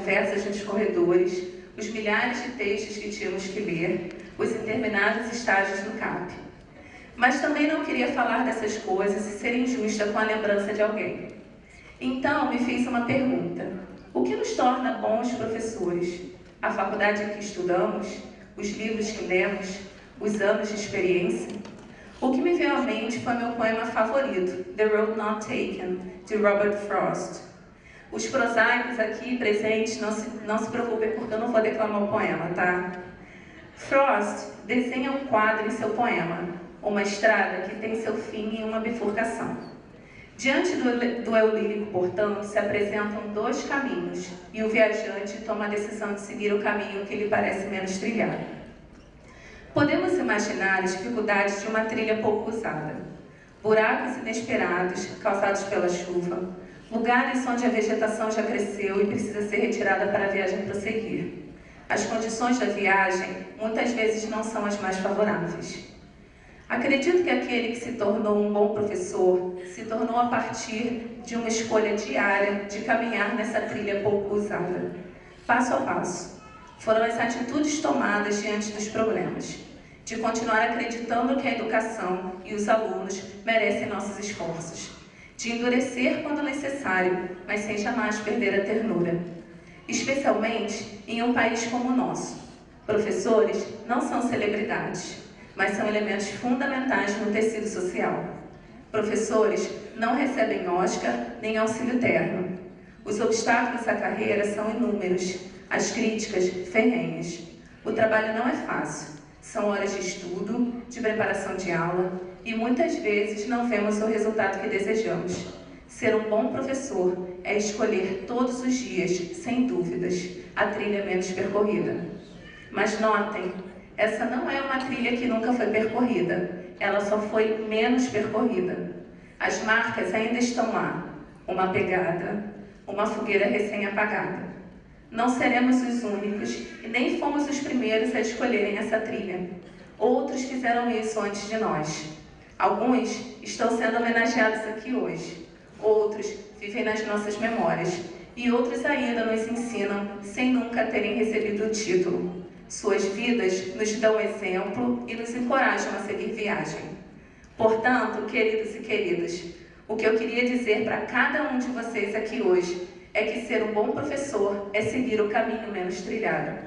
conversas nos corredores, os milhares de textos que tínhamos que ler, os intermináveis estágios do CAP. Mas também não queria falar dessas coisas e ser injusta com a lembrança de alguém. Então me fiz uma pergunta: o que nos torna bons professores? A faculdade em que estudamos? Os livros que lemos? Os anos de experiência? O que me veio à mente foi meu poema favorito, The Road Not Taken, de Robert Frost. Os prosaicos aqui presentes não se preocupem porque eu não vou declamar o poema, tá? Frost desenha um quadro em seu poema, uma estrada que tem seu fim em uma bifurcação. Diante do eu lírico, portanto, se apresentam dois caminhos e o viajante toma a decisão de seguir o caminho que lhe parece menos trilhado. Podemos imaginar as dificuldades de uma trilha pouco usada, buracos inesperados causados pela chuva, lugares onde a vegetação já cresceu e precisa ser retirada para a viagem prosseguir. As condições da viagem muitas vezes não são as mais favoráveis. Acredito que aquele que se tornou um bom professor se tornou a partir de uma escolha diária de caminhar nessa trilha pouco usada, passo a passo. Foram as atitudes tomadas diante dos problemas, de continuar acreditando que a educação e os alunos merecem nossos esforços, de endurecer quando necessário, mas sem jamais perder a ternura. Especialmente em um país como o nosso. Professores não são celebridades, mas são elementos fundamentais no tecido social. Professores não recebem Oscar nem auxílio terno. Os obstáculos à carreira são inúmeros, as críticas ferrenhas. O trabalho não é fácil. São horas de estudo, de preparação de aula e muitas vezes não vemos o resultado que desejamos. Ser um bom professor é escolher todos os dias, sem dúvidas, a trilha menos percorrida. Mas notem, essa não é uma trilha que nunca foi percorrida, ela só foi menos percorrida. As marcas ainda estão lá, uma pegada, uma fogueira recém-apagada. Não seremos os únicos e nem fomos os primeiros a escolherem essa trilha. Outros fizeram isso antes de nós. Alguns estão sendo homenageados aqui hoje. Outros vivem nas nossas memórias. E outros ainda nos ensinam sem nunca terem recebido o título. Suas vidas nos dão exemplo e nos encorajam a seguir viagem. Portanto, queridos e queridas, o que eu queria dizer para cada um de vocês aqui hoje é que ser um bom professor é seguir o caminho menos trilhado.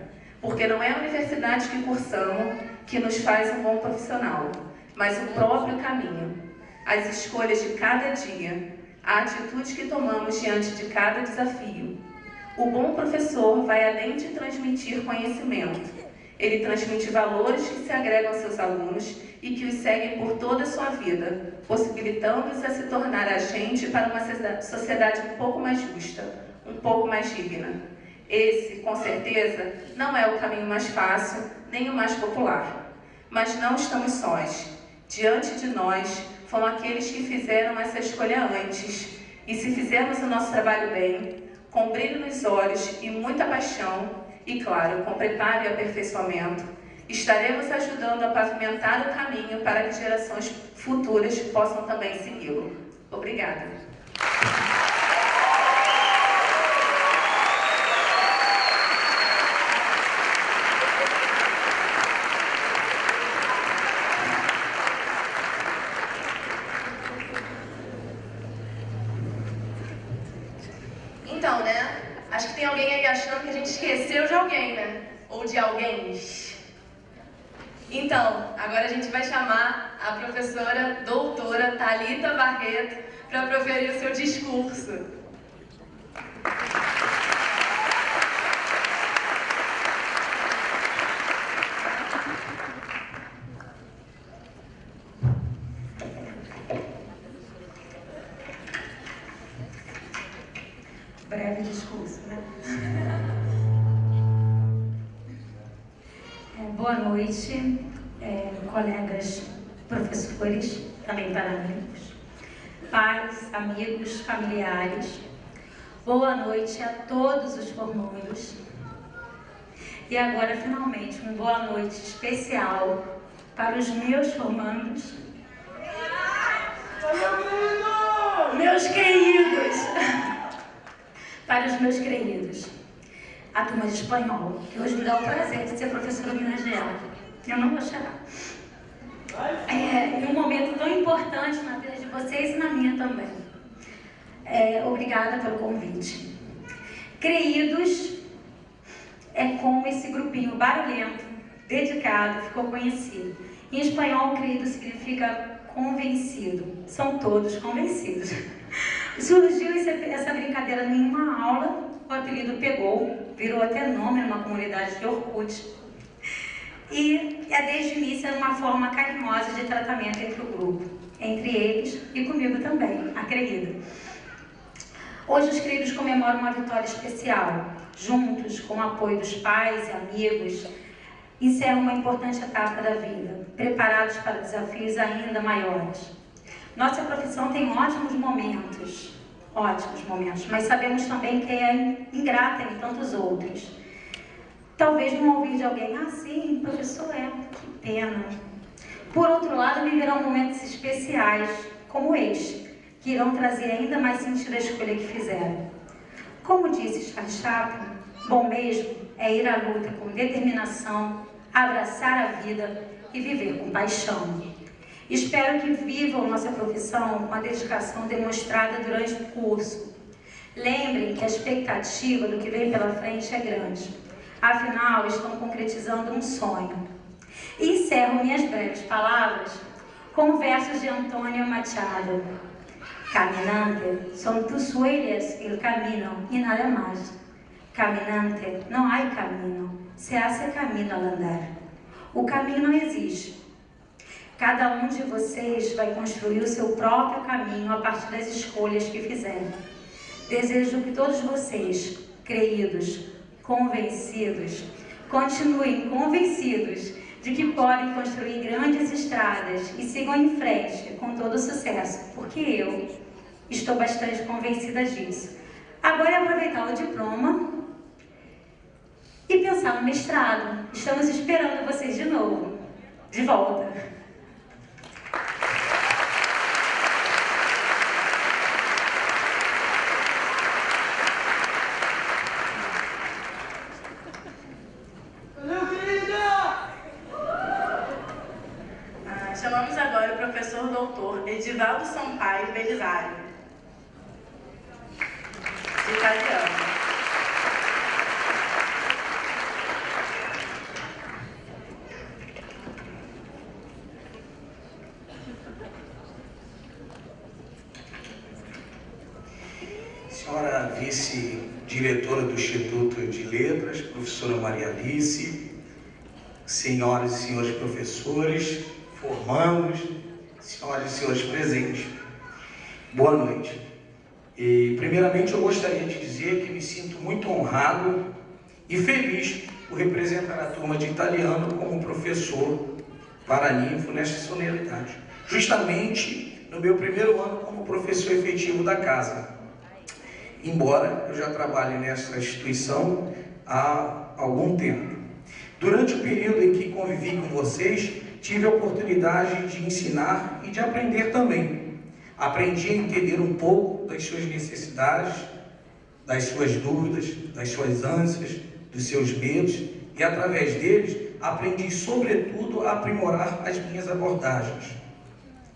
Porque não é a universidade que cursamos que nos faz um bom profissional, mas o próprio caminho, as escolhas de cada dia, a atitude que tomamos diante de cada desafio. O bom professor vai além de transmitir conhecimento. Ele transmite valores que se agregam aos seus alunos e que os seguem por toda a sua vida, possibilitando-os a se tornar agente para uma sociedade um pouco mais justa, um pouco mais digna. Esse, com certeza, não é o caminho mais fácil, nem o mais popular. Mas não estamos sós. Diante de nós, foram aqueles que fizeram essa escolha antes. E se fizermos o nosso trabalho bem, com brilho nos olhos e muita paixão, e claro, com preparo e aperfeiçoamento, estaremos ajudando a pavimentar o caminho para que gerações futuras possam também segui-lo. Obrigada. Então, né? Acho que tem alguém aí achando que a gente esqueceu de alguém, né? Ou de alguém. Então, agora a gente vai chamar a professora doutora Thalita Barreto para proferir o seu discurso. Breve discurso, né? Boa noite, colegas professores, também paralímpicos, pais, amigos, familiares. Boa noite a todos os formandos. E agora, finalmente, uma boa noite especial para os meus formandos. Meus queridos! Para os meus queridos. a turma de espanhol, que hoje me dá o prazer de ser professora homenageada. Eu não vou chorar. Em um momento tão importante na vida de vocês e na minha também. Obrigada pelo convite. Creídos é como esse grupinho barulhento, dedicado, ficou conhecido. Em espanhol, creído significa convencido. São todos convencidos. Surgiu essa brincadeira em uma aula, o apelido pegou, virou até nome numa comunidade de Orkut. E desde o início era uma forma carinhosa de tratamento entre o grupo, entre eles e comigo também, a creída. Hoje os creídos comemoram uma vitória especial. Juntos, com o apoio dos pais e amigos, encerram uma importante etapa da vida, preparados para desafios ainda maiores. Nossa profissão tem ótimos momentos, mas sabemos também que é ingrata em tantos outros. Talvez não ouvir de alguém, sim, professor que pena. Por outro lado, viverão momentos especiais, como este, que irão trazer ainda mais sentido à escolha que fizeram. Como disse Charles Chaplin, bom mesmo é ir à luta com determinação, abraçar a vida e viver com paixão. Espero que vivam nossa profissão com a dedicação demonstrada durante o curso. Lembrem que a expectativa do que vem pela frente é grande. Afinal, estão concretizando um sonho. E encerro minhas breves palavras com versos de Antonio Machado. Caminante, son tus huellas el camino y nada más. Caminante, não há caminho, se hace caminho al andar. O caminho não existe. Cada um de vocês vai construir o seu próprio caminho a partir das escolhas que fizerem. Desejo que todos vocês, creídos, convencidos, continuem convencidos de que podem construir grandes estradas e sigam em frente com todo sucesso, porque eu estou bastante convencida disso. Agora é aproveitar o diploma e pensar no mestrado. Estamos esperando vocês de novo, de volta. Chamamos agora o professor doutor Edivaldo Sampaio Belisário, de italiano. Senhora vice-diretora do Instituto de Letras, professora Maria Alice, senhoras e senhores professores, formandos, senhoras e senhores presentes, boa noite. E, primeiramente, eu gostaria de dizer que me sinto muito honrado e feliz por representar a turma de italiano como professor paraninfo nesta solenidade, justamente no meu primeiro ano como professor efetivo da casa, embora eu já trabalhe nessa instituição há algum tempo. Durante o período em que convivi com vocês, tive a oportunidade de ensinar e de aprender também. Aprendi a entender um pouco das suas necessidades, das suas dúvidas, das suas ânsias, dos seus medos, e através deles aprendi sobretudo a aprimorar as minhas abordagens.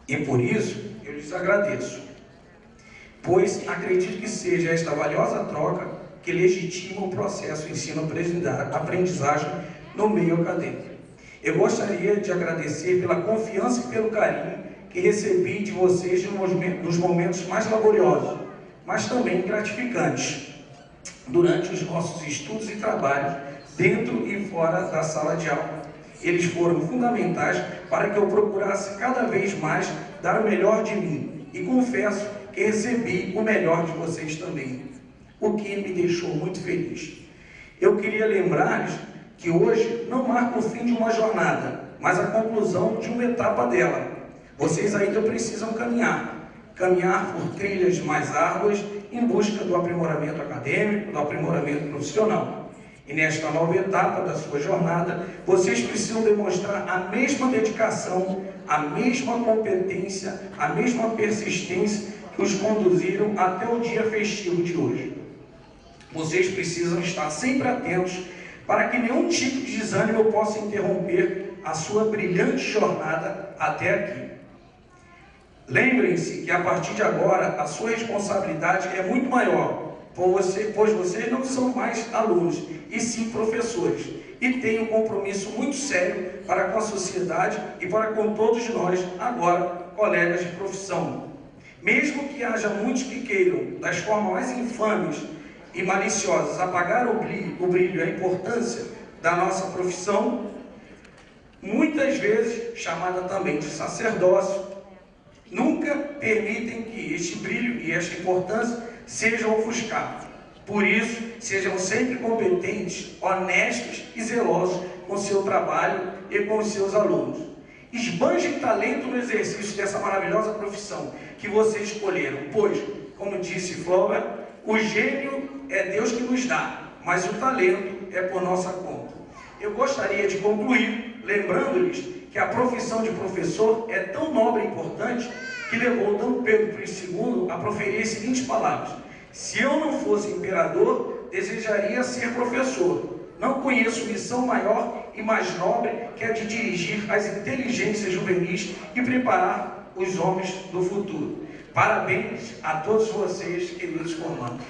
E por isso eu lhes agradeço, pois acredito que seja esta valiosa troca que legitima o processo ensino-aprendizagem no meio acadêmico. Eu gostaria de agradecer pela confiança e pelo carinho que recebi de vocês nos momentos mais laboriosos, mas também gratificantes, durante os nossos estudos e trabalhos, dentro e fora da sala de aula. Eles foram fundamentais para que eu procurasse cada vez mais dar o melhor de mim, e confesso que recebi o melhor de vocês também, o que me deixou muito feliz. Eu queria lembrar-lhes que hoje não marca o fim de uma jornada, mas a conclusão de uma etapa dela. Vocês ainda precisam caminhar por trilhas mais árduas em busca do aprimoramento acadêmico, do aprimoramento profissional. E nesta nova etapa da sua jornada, vocês precisam demonstrar a mesma dedicação, a mesma competência, a mesma persistência que os conduziram até o dia festivo de hoje. Vocês precisam estar sempre atentos para que nenhum tipo de desânimo possa interromper a sua brilhante jornada até aqui. Lembrem-se que a partir de agora a sua responsabilidade é muito maior, pois vocês não são mais alunos, e sim professores, e têm um compromisso muito sério para com a sociedade e para com todos nós, agora colegas de profissão. Mesmo que haja muitos que queiram, das formas mais infames e maliciosas, apagar o brilho e a importância da nossa profissão, muitas vezes chamada também de sacerdócio, nunca permitem que este brilho e esta importância sejam ofuscados. Por isso, sejam sempre competentes, honestos e zelosos com seu trabalho e com os seus alunos. Esbanjem talento no exercício dessa maravilhosa profissão que vocês escolheram, pois, como disse Flora, o gênio é Deus que nos dá, mas o talento é por nossa conta. Eu gostaria de concluir lembrando-lhes que a profissão de professor é tão nobre e importante que levou D. Pedro II a proferir as seguintes palavras: se eu não fosse imperador, desejaria ser professor. Não conheço missão maior e mais nobre que a de dirigir as inteligências juvenis e preparar os homens do futuro. Parabéns a todos vocês, queridos formandos.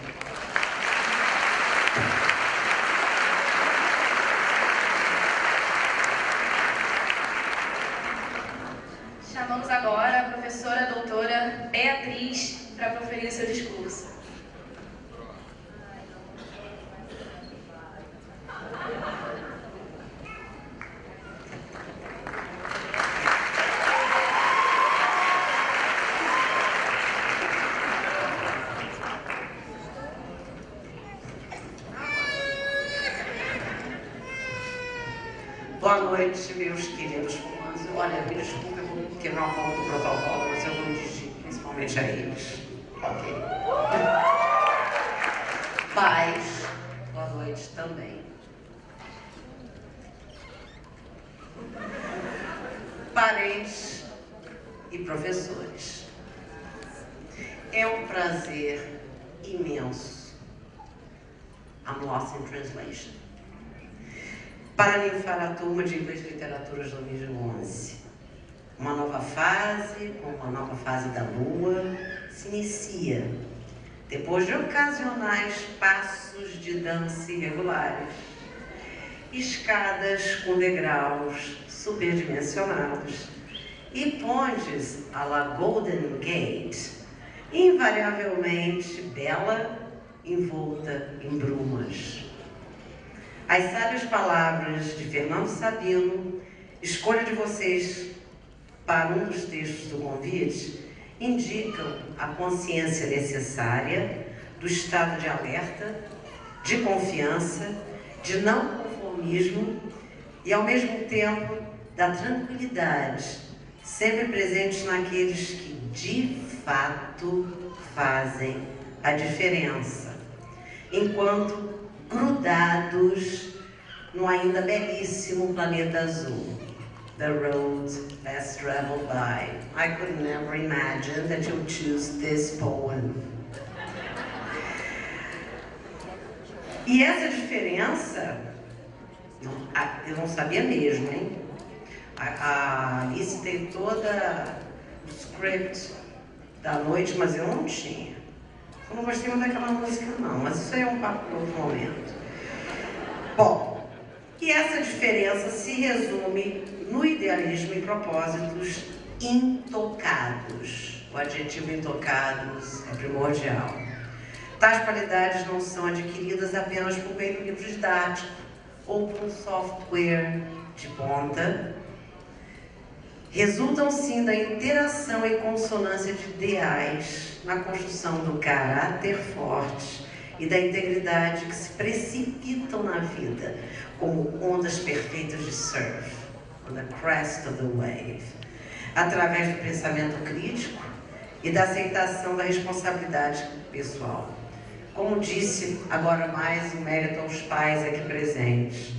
Chamamos agora a professora doutora Beatriz para proferir seu discurso. Boa noite, meus queridos formandos. Olha, me desculpe, eu vou quebrar um pouco do protocolo, mas eu vou me dirigir principalmente a eles. Ok. Pais, boa noite também. Parentes e professores. É um prazer imenso. I'm lost in translation. Paraninfar a turma de Inglês e Literaturas 2011. Uma nova fase, uma nova fase da Lua, se inicia. Depois de ocasionais passos de dança irregulares, escadas com degraus superdimensionados e pontes à la Golden Gate, invariavelmente bela, envolta em brumas. As sábias palavras de Fernando Sabino, escolha de vocês para um dos textos do convite, indicam a consciência necessária do estado de alerta, de confiança, de não conformismo e, ao mesmo tempo, da tranquilidade, sempre presentes naqueles que, de fato, fazem a diferença, enquanto grudados no ainda belíssimo planeta azul. The road less traveled by. I could never imagine that you'd choose this poem. E essa diferença, eu não sabia mesmo, hein? A Alice tem toda o script da noite, mas eu não tinha. Eu não gostei muito daquela música, não, mas isso aí é um papo para outro momento. Bom, e essa diferença se resume no idealismo e propósitos intocados. O adjetivo intocados é primordial. Tais qualidades não são adquiridas apenas por meio do livro didático ou por um software de ponta. Resultam sim da interação e consonância de ideais na construção do caráter forte e da integridade que se precipitam na vida como ondas perfeitas de surf, on the crest of the wave, através do pensamento crítico e da aceitação da responsabilidade pessoal. Como disse agora mais um mérito aos pais aqui presentes,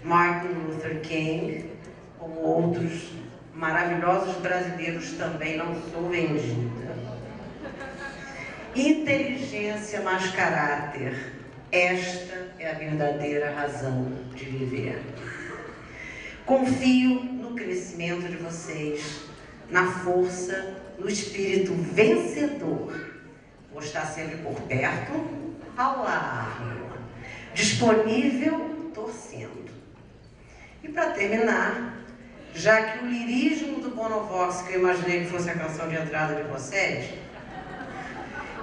Martin Luther King, como outros maravilhosos brasileiros também não sou vendida. Inteligência mais caráter Esta é a verdadeira razão de viver. Confio no crescimento de vocês, na força, no espírito vencedor. Vou estar sempre por perto, ao lado, disponível, torcendo. E para terminar, já que o lirismo do Bonovox, que eu imaginei que fosse a canção de entrada de vocês,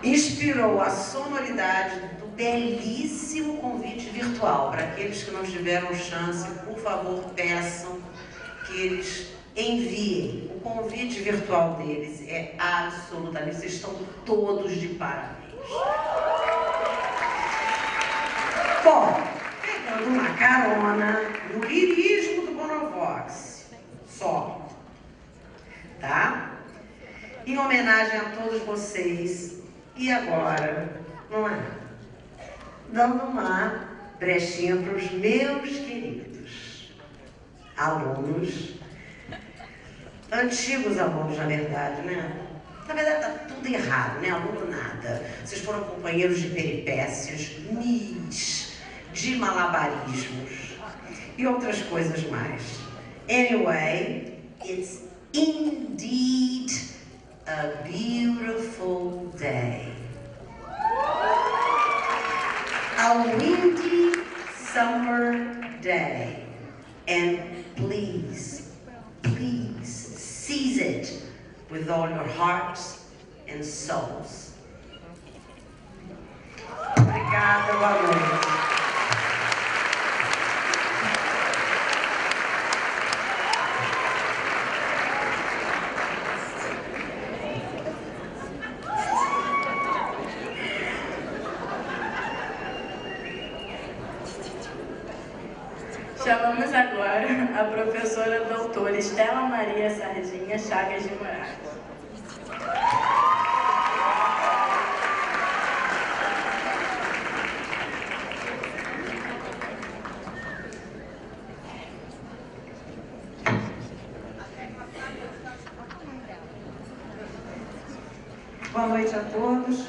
inspirou a sonoridade do belíssimo convite virtual. Para aqueles que não tiveram chance, por favor, peçam que eles enviem. O convite virtual deles é absolutamente... Vocês estão todos de parabéns. Bom, pegando uma carona no lirismo do Bonovox, só, tá? Em homenagem a todos vocês, e agora, não é? Dando uma brechinha para os meus queridos alunos, antigos alunos, na verdade, né? Na verdade, tá tudo errado, né? Aluno nada. Vocês foram companheiros de peripécias, de malabarismos e outras coisas mais. Anyway, it's indeed a beautiful day. A windy summer day. And please, please seize it with all your hearts and souls. Obrigada, boa noite. Chamamos agora a professora doutora Estela Maria Sardinha Chagas de Moraes. Boa noite a todos.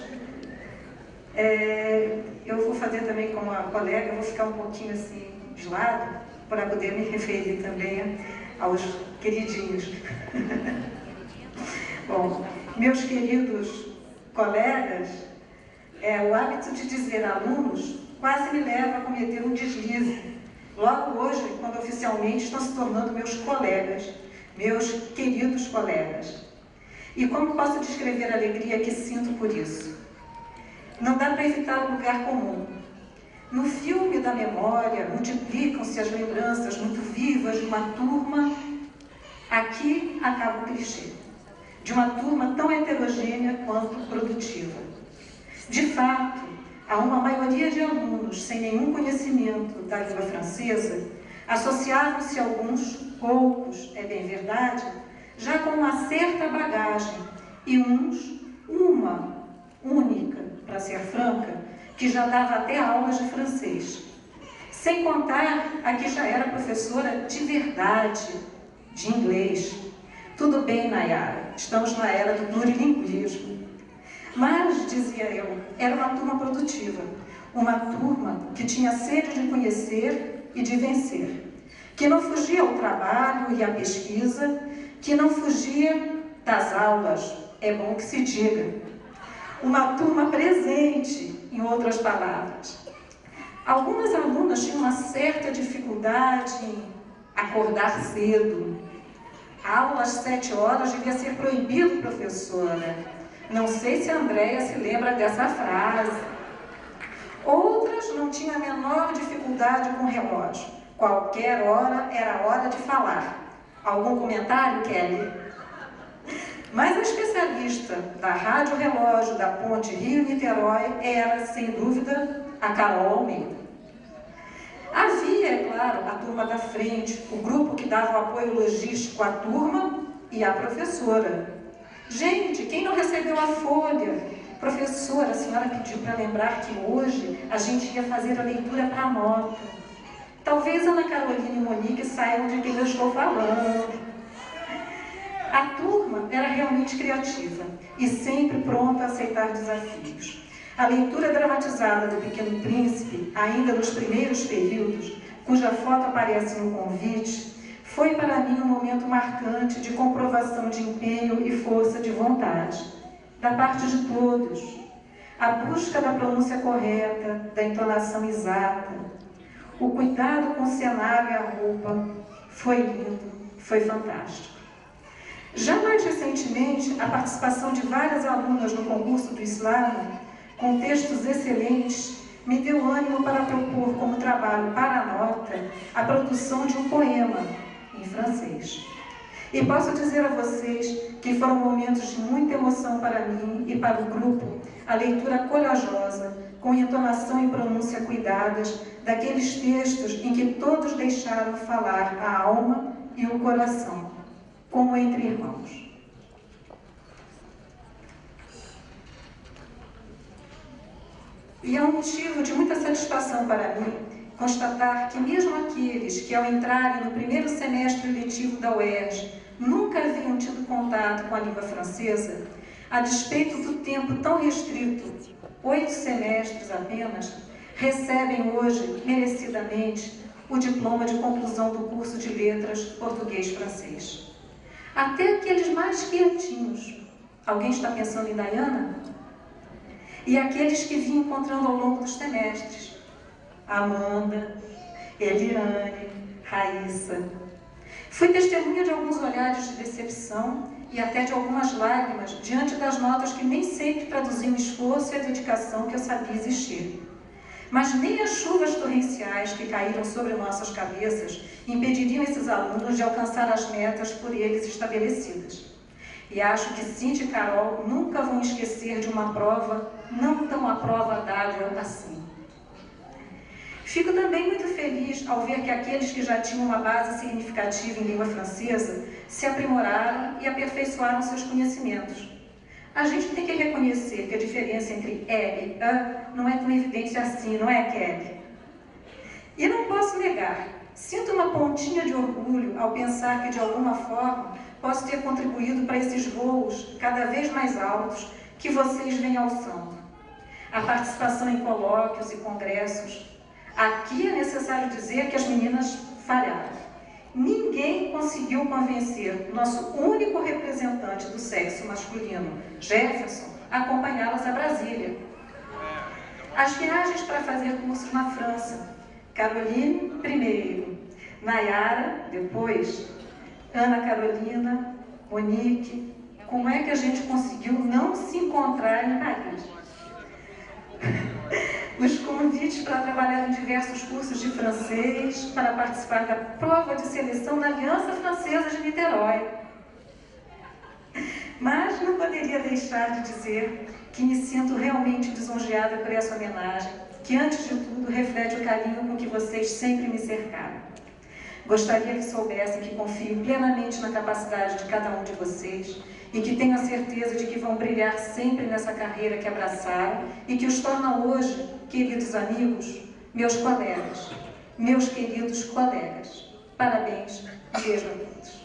Eu vou fazer também como a colega, vou ficar um pouquinho assim de lado, para poder me referir também aos queridinhos. Bom, meus queridos colegas, o hábito de dizer alunos quase me leva a cometer um deslize. Logo hoje, quando oficialmente estão se tornando meus colegas, meus queridos colegas. E como posso descrever a alegria que sinto por isso? Não dá para evitar o lugar comum. No filme da memória, multiplicam-se as lembranças muito vivas de uma turma. Aqui acaba o clichê. De uma turma tão heterogênea quanto produtiva. De fato, há uma maioria de alunos sem nenhum conhecimento da língua francesa, associavam-se alguns, poucos, é bem verdade, já com uma certa bagagem, e uns, uma única, para ser franca, que já dava até aulas de francês. Sem contar a que já era professora de verdade, de inglês. Tudo bem, Nayara, estamos na era do plurilinguismo. Mas, dizia eu, era uma turma produtiva. Uma turma que tinha sede de conhecer e de vencer. Que não fugia ao trabalho e à pesquisa, que não fugia das aulas, é bom que se diga. Uma turma presente, em outras palavras. Algumas alunas tinham uma certa dificuldade em acordar cedo. A aula às 7 horas devia ser proibido, professora. Não sei se a Andréia se lembra dessa frase. Outras não tinham a menor dificuldade com o relógio. Qualquer hora era hora de falar. Algum comentário, Kelly? Mas a especialista da Rádio Relógio da Ponte Rio-Niterói era, sem dúvida, a Carol Almeida. Havia, é claro, a turma da frente, o grupo que dava o apoio logístico à turma e à professora. Gente, quem não recebeu a folha? Professora, a senhora pediu para lembrar que hoje a gente ia fazer a leitura para a nota. Talvez Ana Carolina e Monique saibam de quem eu estou falando. A turma era realmente criativa e sempre pronta a aceitar desafios. A leitura dramatizada do Pequeno Príncipe, ainda nos primeiros períodos, cuja foto aparece no convite, foi para mim um momento marcante de comprovação de empenho e força de vontade, da parte de todos. A busca da pronúncia correta, da entonação exata, o cuidado com o cenário e a roupa, foi lindo, foi fantástico. Já mais recentemente, a participação de várias alunas no concurso do Slam, com textos excelentes, me deu ânimo para propor como trabalho para a nota a produção de um poema em francês. E posso dizer a vocês que foram momentos de muita emoção para mim e para o grupo, a leitura corajosa, com entonação e pronúncia cuidadas, daqueles textos em que todos deixaram falar a alma e o coração, como entre irmãos. E é um motivo de muita satisfação para mim constatar que mesmo aqueles que, ao entrarem no primeiro semestre letivo da UERJ, nunca haviam tido contato com a língua francesa, a despeito do tempo tão restrito, 8 semestres apenas, recebem hoje, merecidamente, o diploma de conclusão do curso de letras português-francês. Até aqueles mais quietinhos. Alguém está pensando em Dayana? E aqueles que vim encontrando ao longo dos semestres. Amanda, Eliane, Raíssa. Fui testemunha de alguns olhares de decepção e até de algumas lágrimas diante das notas que nem sempre traduziam o esforço e a dedicação que eu sabia existir. Mas nem as chuvas torrenciais que caíram sobre nossas cabeças impediriam esses alunos de alcançar as metas por eles estabelecidas. E acho que Cintia e Carol nunca vão esquecer de uma prova não tão à prova d'água assim. Fico também muito feliz ao ver que aqueles que já tinham uma base significativa em língua francesa se aprimoraram e aperfeiçoaram seus conhecimentos. A gente tem que reconhecer que a diferença entre L e A não é tão evidente assim, não é, Kelly? E não posso negar, sinto uma pontinha de orgulho ao pensar que, de alguma forma, posso ter contribuído para esses voos cada vez mais altos que vocês vêm alçando. A participação em colóquios e congressos. Aqui é necessário dizer que as meninas falharam. Ninguém conseguiu convencer nosso único representante do sexo masculino, Jefferson, a acompanhá-las a Brasília. As viagens para fazer cursos na França. Caroline primeiro, Nayara depois, Ana Carolina, Monique. Como é que a gente conseguiu não se encontrar em Paris? Os convites para trabalhar em diversos cursos de francês, para participar da prova de seleção da Aliança Francesa de Niterói. Mas não poderia deixar de dizer que me sinto realmente lisonjeada por essa homenagem, que, antes de tudo, reflete o carinho com que vocês sempre me cercaram. Gostaria que soubessem que confio plenamente na capacidade de cada um de vocês e que tenho a certeza de que vão brilhar sempre nessa carreira que abraçaram e que os torna hoje, queridos amigos, meus colegas, meus queridos colegas. Parabéns e beijo a todos.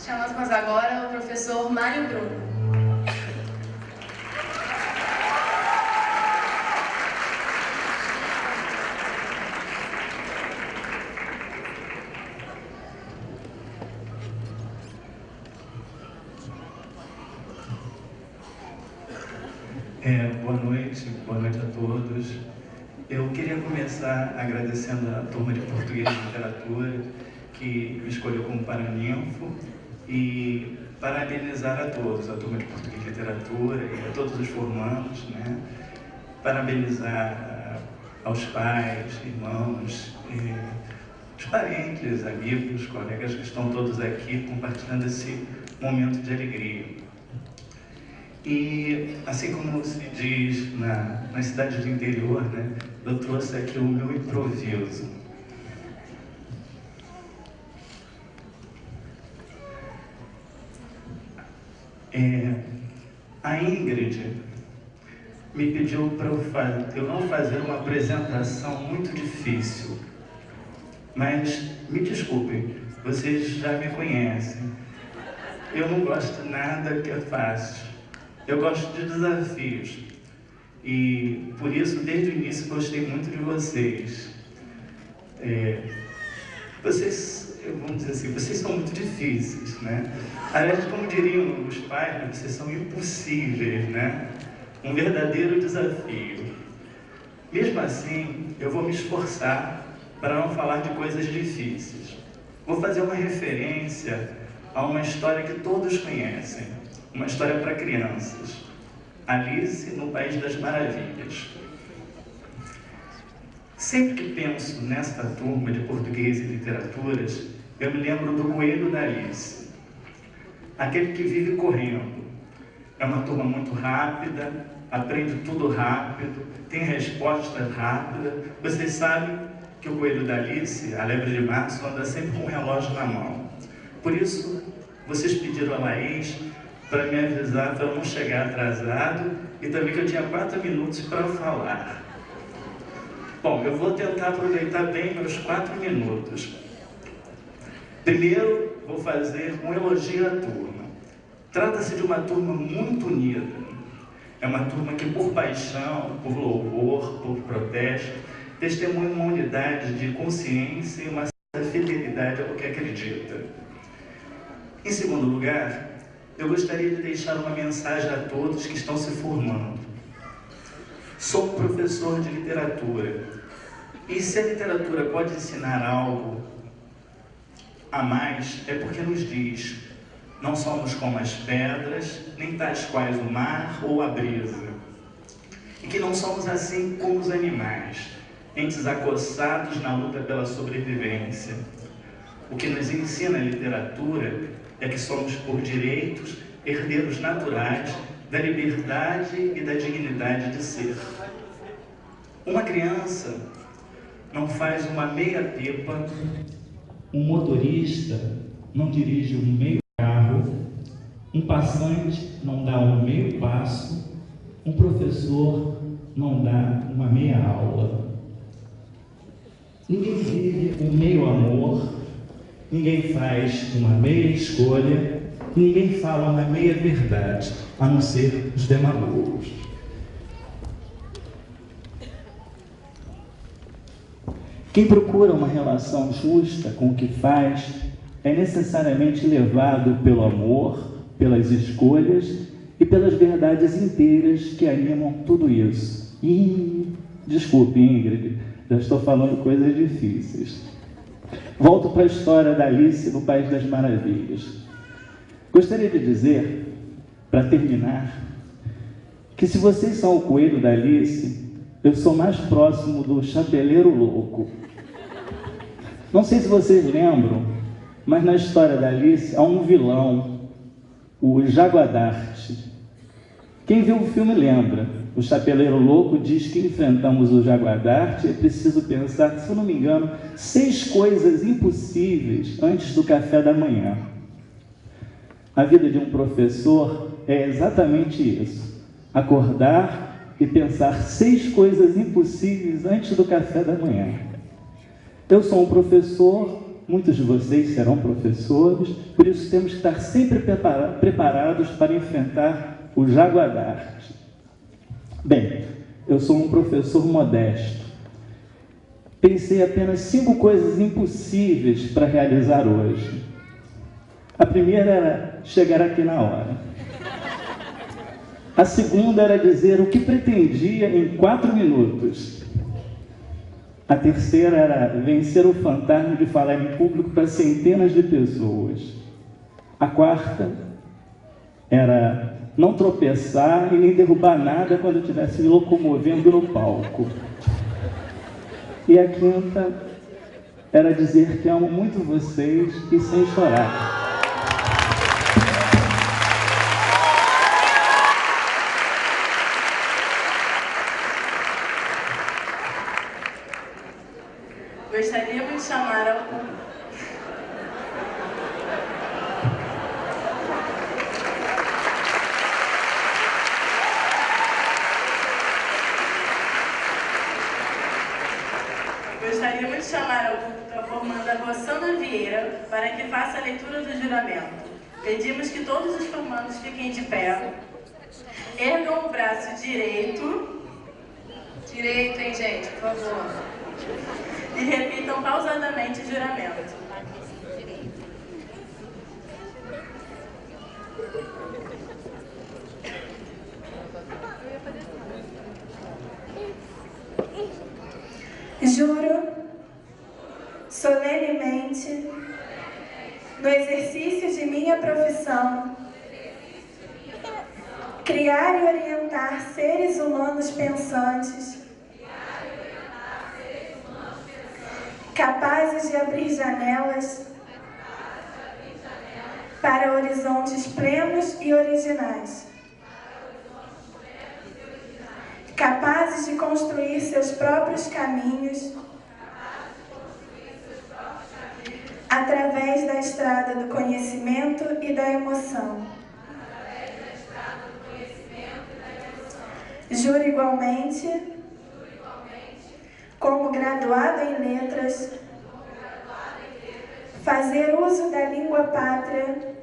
Chamamos agora o professor Mário Bruno. Boa noite a todos. Eu queria começar agradecendo a turma de Português e Literatura que me escolheu como paraninfo e parabenizar a todos, a turma de Português e Literatura e a todos os formandos, né? Parabenizar aos pais, irmãos, os parentes, amigos, colegas que estão todos aqui compartilhando esse momento de alegria. E, assim como se diz nas cidades do interior, né, eu trouxe aqui o meu improviso. A Ingrid me pediu para eu não fazer uma apresentação muito difícil, mas me desculpem, vocês já me conhecem. Eu não gosto nada que é fácil. Eu gosto de desafios. E por isso, desde o início, gostei muito de vocês. Vocês, vamos dizer assim, vocês são muito difíceis, né? Aliás, como diriam os pais, né, vocês são impossíveis, né? Um verdadeiro desafio. Mesmo assim, eu vou me esforçar para não falar de coisas difíceis. Vou fazer uma referência a uma história que todos conhecem, uma história para crianças. Alice no País das Maravilhas. Sempre que penso nesta turma de português e literaturas, eu me lembro do coelho da Alice, aquele que vive correndo. É uma turma muito rápida, aprende tudo rápido, tem respostas rápidas. Vocês sabem que o coelho da Alice, a lebre de março, anda sempre com o relógio na mão. Por isso, vocês pediram a Laís para me avisar para eu não chegar atrasado e também que eu tinha 4 minutos para falar. Bom, eu vou tentar aproveitar bem meus 4 minutos. Primeiro, vou fazer um elogio à turma. Trata-se de uma turma muito unida. É uma turma que, por paixão, por louvor, por protesto, testemunha uma unidade de consciência e uma certa fidelidade ao que acredita. Em segundo lugar, eu gostaria de deixar uma mensagem a todos que estão se formando. Sou um professor de literatura, e se a literatura pode ensinar algo a mais, é porque nos diz: não somos como as pedras, nem tais quais o mar ou a brisa. E que não somos assim como os animais, entes acossados na luta pela sobrevivência. O que nos ensina a literatura é que somos, por direitos, herdeiros naturais da liberdade e da dignidade de ser. Uma criança não faz uma meia pipa, um motorista não dirige um meio carro, um passante não dá um meio passo, um professor não dá uma meia aula. Ninguém vive um meio amor, ninguém faz uma meia escolha, ninguém fala uma meia verdade, a não ser os demagogos. Quem procura uma relação justa com o que faz é necessariamente levado pelo amor, pelas escolhas e pelas verdades inteiras que animam tudo isso. Desculpe, Ingrid, já estou falando coisas difíceis. Volto para a história da Alice no País das Maravilhas. Gostaria de dizer, para terminar, que se vocês são o coelho da Alice, eu sou mais próximo do chapeleiro louco. Não sei se vocês lembram, mas na história da Alice há um vilão, o Jaguadarte. Quem viu o filme lembra. O chapeleiro louco diz que enfrentamos o Jaguadarte, é preciso pensar, se eu não me engano, 6 coisas impossíveis antes do café da manhã. A vida de um professor é exatamente isso. Acordar e pensar 6 coisas impossíveis antes do café da manhã. Eu sou um professor, muitos de vocês serão professores, por isso temos que estar sempre preparados para enfrentar o Jaguadarte. Bem, eu sou um professor modesto. Pensei apenas 5 coisas impossíveis para realizar hoje. A primeira era chegar aqui na hora. A segunda era dizer o que pretendia em 4 minutos. A terceira era vencer o fantasma de falar em público para centenas de pessoas. A quarta era não tropeçar e nem derrubar nada quando eu estivesse me locomovendo no palco. E a quinta era dizer que amo muito vocês e sem chorar. Gostaríamos de chamar ao público da formação que faça a leitura do juramento. Pedimos que todos os formandos fiquem de pé. Ergam o braço direito. Direito, hein, gente, por favor. E repitam pausadamente o juramento. Juro solenemente, no exercício de minha profissão, criar e orientar seres humanos pensantes, capazes de abrir janelas para horizontes plenos e originais, capazes de construir seus próprios caminhos através da estrada do conhecimento e da emoção. Juro igualmente, como graduado em letras, fazer uso da língua pátria